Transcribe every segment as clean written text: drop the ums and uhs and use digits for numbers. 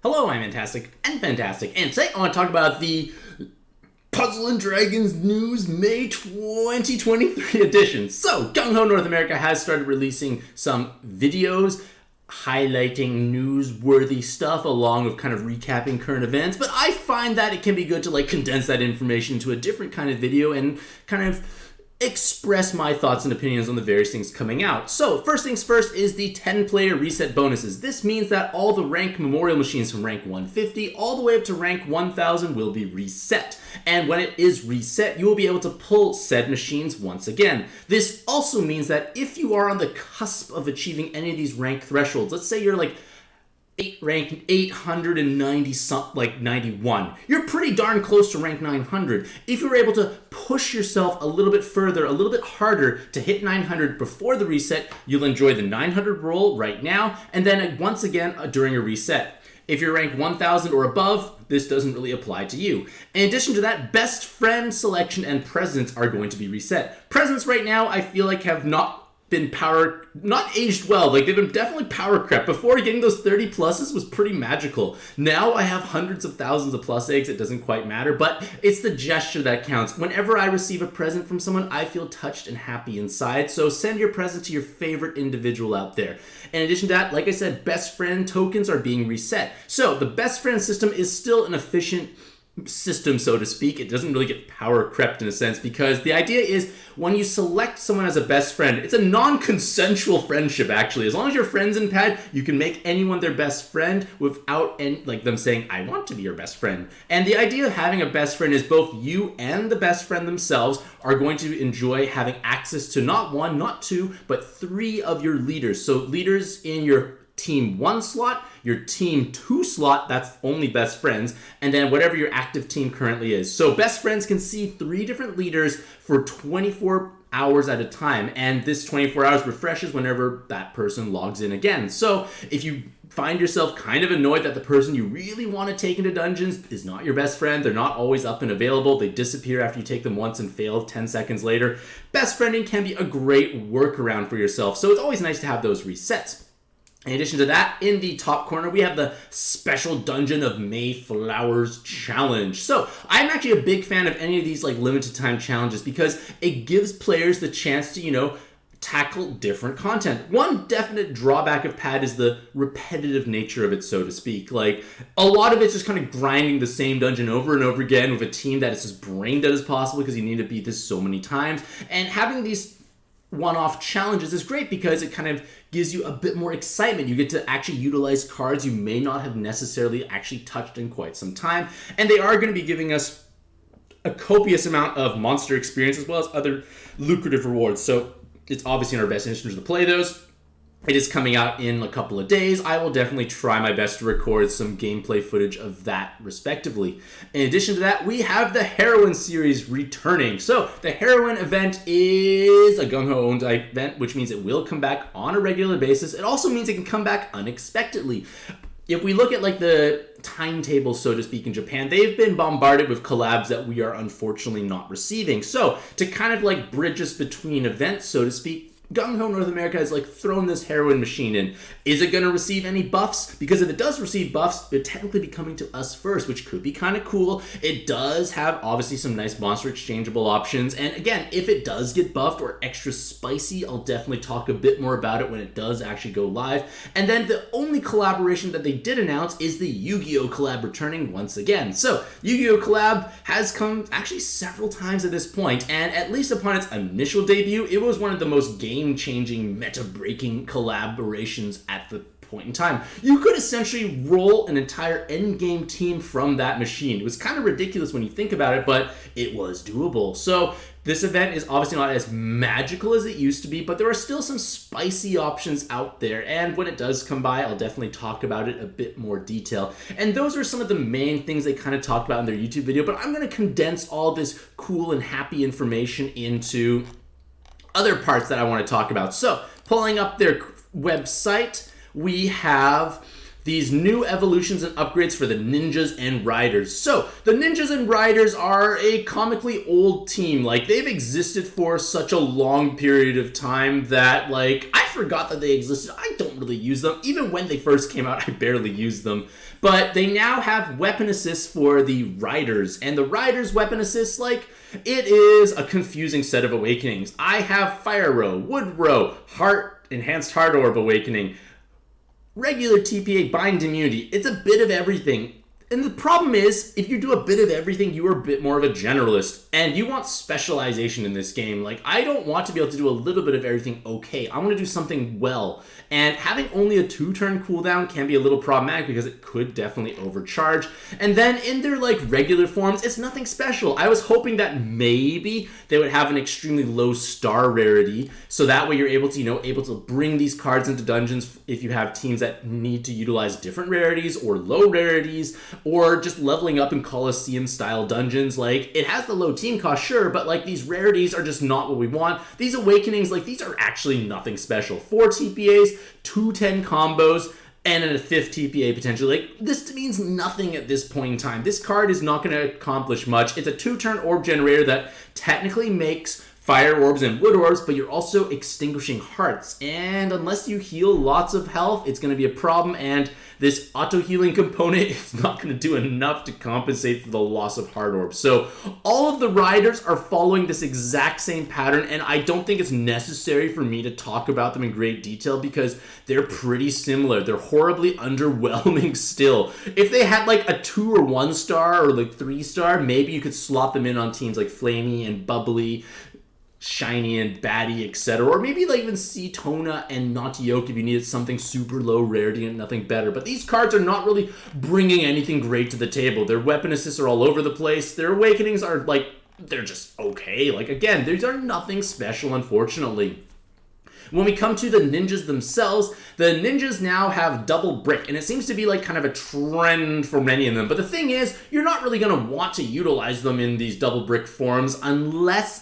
Hello, I'm Mantastic'c and Fantastic, and today I want to talk about the Puzzle & Dragons News May 2023 edition. So, YuGiOh North America has started releasing some videos highlighting newsworthy stuff along with kind of recapping current events, but I find that it can be good to condense that information into a different kind of video and kind of express my thoughts and opinions on the various things coming out. So, first things first is the 10-player reset bonuses. This means that all the rank memorial machines from rank 150 all the way up to rank 1000 will be reset. And when it is reset, you will be able to pull said machines once again. This also means that if you are on the cusp of achieving any of these rank thresholds, let's say you're rank 890 91. You're pretty darn close to rank 900. If you're able to push yourself a little bit further, a little bit harder to hit 900 before the reset, you'll enjoy the 900 roll right now, and then once again during a reset. If you're ranked 1000 or above, this doesn't really apply to you. In addition to that, best friend selection and presents are going to be reset. Presents right now, I feel like have not aged well. They've been definitely power crept. Before, getting those 30 pluses was pretty magical. Now I have hundreds of thousands of plus eggs. It doesn't quite matter, but it's the gesture that counts. Whenever I receive a present from someone, I feel touched and happy inside. So send your present to your favorite individual out there. In addition to that, like I said, best friend tokens are being reset. So the best friend system is still an efficient system, so to speak. It doesn't really get power crept in a sense, because the idea is when you select someone as a best friend, it's a non-consensual friendship actually. As long as you're friends in pad, you can make anyone their best friend without them saying, I want to be your best friend. And the idea of having a best friend is both you and the best friend themselves are going to enjoy having access to not one, not two, but 3 of your leaders. So leaders in your Team 1 slot, your Team 2 slot, that's only best friends, and then whatever your active team currently is. So best friends can see 3 different leaders for 24 hours at a time, and this 24 hours refreshes whenever that person logs in again. So if you find yourself kind of annoyed that the person you really want to take into dungeons is not your best friend, they're not always up and available, they disappear after you take them once and fail 10 seconds later, best friending can be a great workaround for yourself. So it's always nice to have those resets. In addition to that, in the top corner, we have the Special Dungeon of Mayflowers Challenge. So, I'm actually a big fan of any of these limited time challenges because it gives players the chance to, tackle different content. One definite drawback of pad is the repetitive nature of it, so to speak. A lot of it's just kind of grinding the same dungeon over and over again with a team that is as brain dead as possible because you need to beat this so many times. And having these one-off challenges is great because it kind of gives you a bit more excitement. You get to actually utilize cards you may not have necessarily actually touched in quite some time, and they are going to be giving us a copious amount of monster experience as well as other lucrative rewards. So it's obviously in our best interest to play those. It is coming out in a couple of days. I will definitely try my best to record some gameplay footage of that respectively. In addition to that, we have the Heroine series returning. So the Heroine event is a YuGiOh owned event, which means it will come back on a regular basis. It also means it can come back unexpectedly. If we look at the timetable, so to speak, in Japan, they've been bombarded with collabs that we are unfortunately not receiving. So to kind of bridge us between events, so to speak, YuGiOh North America has thrown this Heroine machine in. Is it going to receive any buffs? Because if it does receive buffs, it'll technically be coming to us first, which could be kind of cool. It does have obviously some nice monster exchangeable options. And again, if it does get buffed or extra spicy, I'll definitely talk a bit more about it when it does actually go live. And then the only collaboration that they did announce is the YuGiOh collab returning once again. So YuGiOh collab has come actually several times at this point, and at least upon its initial debut, it was one of the most game-changing, meta-breaking collaborations at the point in time. You could essentially roll an entire endgame team from that machine. It was kind of ridiculous when you think about it, but it was doable. So this event is obviously not as magical as it used to be, but there are still some spicy options out there, and when it does come by, I'll definitely talk about it a bit more detail. And those are some of the main things they kind of talked about in their YouTube video, but I'm going to condense all this cool and happy information into other parts that I want to talk about. So, pulling up their website, we have these new evolutions and upgrades for the ninjas and riders. So the ninjas and riders are a comically old team. Like, they've existed for such a long period of time that, like, I forgot that they existed. I don't really use them. Even when they first came out, I barely used them. But they now have weapon assists for the riders, and the riders' weapon assists, like, it is a confusing set of awakenings. I have Fire Row, Wood Row, Enhanced Heart Orb Awakening, regular TPA Bind Immunity. It's a bit of everything. And the problem is, if you do a bit of everything, you are a bit more of a generalist. And you want specialization in this game. Like, I don't want to be able to do a little bit of everything okay. I want to do something well. And having only a 2-turn cooldown can be a little problematic because it could definitely overcharge. And then in their, like, regular forms, it's nothing special. I was hoping that maybe they would have an extremely low star rarity. So that way you're able to, bring these cards into dungeons if you have teams that need to utilize different rarities or low rarities, or just leveling up in Coliseum-style dungeons. Like, it has the low team cost, sure, but, like, these rarities are just not what we want. These awakenings, like, these are actually nothing special. 4 TPAs, 2 10 combos, and a 5th TPA potentially. Like, this means nothing at this point in time. This card is not going to accomplish much. It's a 2-turn orb generator that technically makes fire orbs and wood orbs, but you're also extinguishing hearts. And unless you heal lots of health, it's going to be a problem, and this auto-healing component is not going to do enough to compensate for the loss of heart orbs. So all of the riders are following this exact same pattern, and I don't think it's necessary for me to talk about them in great detail because they're pretty similar. They're horribly underwhelming still. If they had like a 2 or 1 star or like 3 star, maybe you could slot them in on teams like Flamey and Bubbly, Shiny and Batty, etc. Or maybe like even Tona and YuGiOh if you needed something super low rarity and nothing better. But these cards are not really bringing anything great to the table. Their weapon assists are all over the place. Their awakenings are like, they're just okay. Like, again, these are nothing special, unfortunately. When we come to the ninjas themselves, the ninjas now have double brick, and it seems to be like kind of a trend for many of them. But the thing is, you're not really going to want to utilize them in these double brick forms unless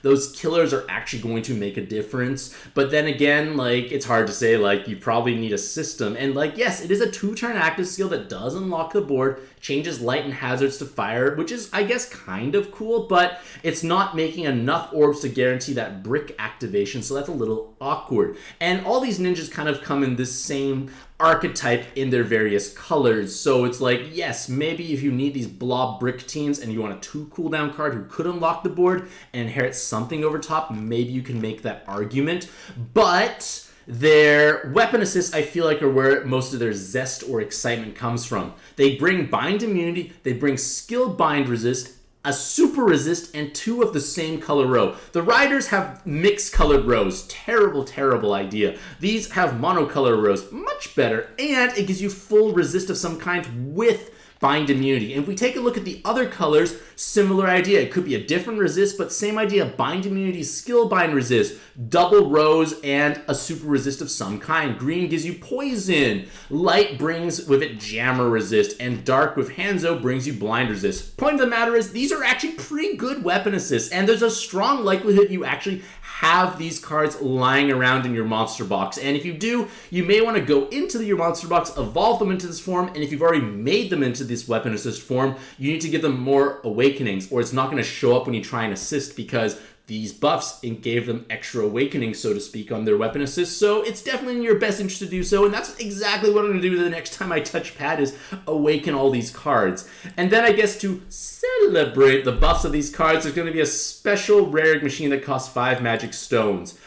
those killers are actually going to make a difference. But then again, like, it's hard to say. Like, you probably need a system. And like, yes, it is a 2-turn active skill that does unlock the board, changes light and hazards to fire, which is, I guess, kind of cool, but it's not making enough orbs to guarantee that brick activation, so that's a little awkward. And all these ninjas kind of come in this same archetype in their various colors. So it's like, yes, maybe if you need these blob brick teams and you want a 2 cooldown card who could unlock the board and inherit something over top, maybe you can make that argument. But their weapon assists, I feel like, are where most of their zest or excitement comes from. They bring bind immunity, they bring skill bind resist, a super resist, and 2 of the same color row. The riders have mixed colored rows. Terrible, terrible idea. These have monocolor rows. Much better. And it gives you full resist of some kind with bind immunity. And if we take a look at the other colors, similar idea. It could be a different resist, but same idea. Bind immunity, skill bind resist, double rows, and a super resist of some kind. Green gives you poison. Light brings with it jammer resist, and dark with Hanzo brings you blind resist. Point of the matter is, these are actually pretty good weapon assists, and there's a strong likelihood you actually have these cards lying around in your monster box. And if you do, you may want to go into your monster box, evolve them into this form, and if you've already made them into this weapon assist form, you need to give them more awakenings, or it's not going to show up when you try and assist because these buffs gave them extra awakenings, so to speak, on their weapon assist. So it's definitely in your best interest to do so, and that's exactly what I'm going to do the next time I touch pad, is awaken all these cards. And then I guess to celebrate the buffs of these cards, there's going to be a special rare machine that costs 5 magic stones.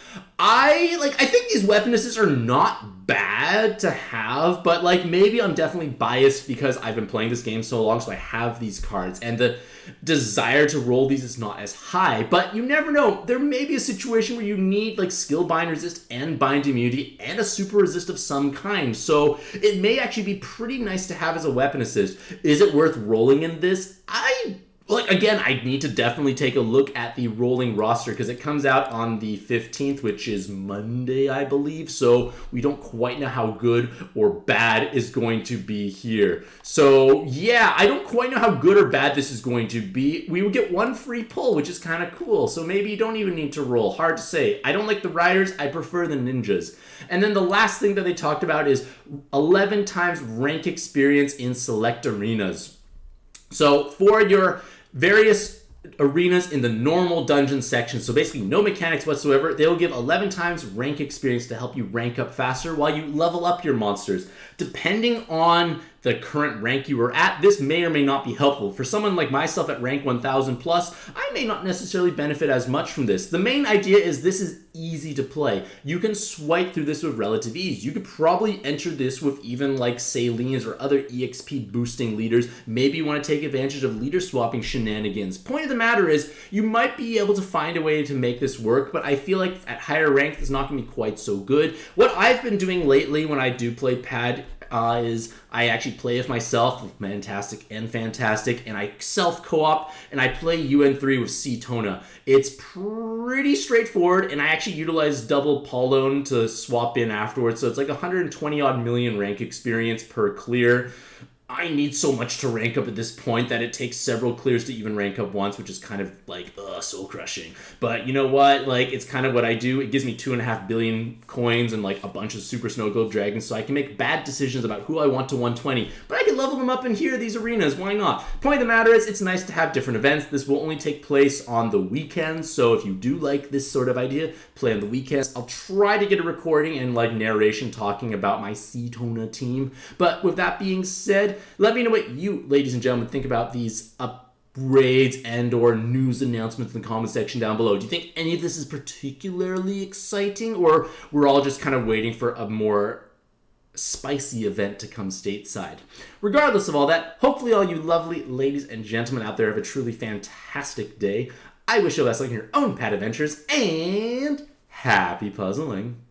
I think these weapon assists are not bad to have, but like, maybe I'm definitely biased because I've been playing this game so long, so I have these cards, and the desire to roll these is not as high. But you never know. There may be a situation where you need like skill bind resist and bind immunity and a super resist of some kind. So it may actually be pretty nice to have as a weapon assist. Is it worth rolling in this? I Like, again, I need to definitely take a look at the rolling roster because it comes out on the 15th, which is Monday, I believe. So we don't quite know how good or bad is going to be here. So yeah, I don't quite know how good or bad this is going to be. We will get one free pull, which is kind of cool. So maybe you don't even need to roll. Hard to say. I don't like the riders. I prefer the ninjas. And then the last thing that they talked about is 11 times rank experience in select arenas. So for your various arenas in the normal dungeon section, so basically no mechanics whatsoever, they'll give 11 times rank experience to help you rank up faster while you level up your monsters. Depending on the current rank you are at, this may or may not be helpful. For someone like myself at rank 1000 plus, I may not necessarily benefit as much from this. The main idea is this is easy to play. You can swipe through this with relative ease. You could probably enter this with even like Salines or other EXP boosting leaders. Maybe you want to take advantage of leader swapping shenanigans. Point of the matter is, you might be able to find a way to make this work, but I feel like at higher rank, it's not going to be quite so good. What I've been doing lately when I do play pad is I actually play with myself with Mantastic'c and Fantastic, and I self-co-op, and I play UN3 with C-Tona. It's pretty straightforward, and I actually utilize double Polone to swap in afterwards, so it's like 120 odd million rank experience per clear. I need so much to rank up at this point that it takes several clears to even rank up once, which is kind of like, soul crushing. But you know what? Like, it's kind of what I do. It gives me 2.5 billion coins and like a bunch of super snow globe dragons, so I can make bad decisions about who I want to 120. But I can level them up in here, these arenas. Why not? Point of the matter is, it's nice to have different events. This will only take place on the weekends, so if you do like this sort of idea, play on the weekends. I'll try to get a recording and like narration talking about my C-Tona team. But with that being said, let me know what you, ladies and gentlemen, think about these upgrades and or news announcements in the comment section down below. Do you think any of this is particularly exciting, or we're all just kind of waiting for a more spicy event to come stateside? Regardless of all that, hopefully all you lovely ladies and gentlemen out there have a truly fantastic day. I wish you the best luck in your own pad adventures, and happy puzzling.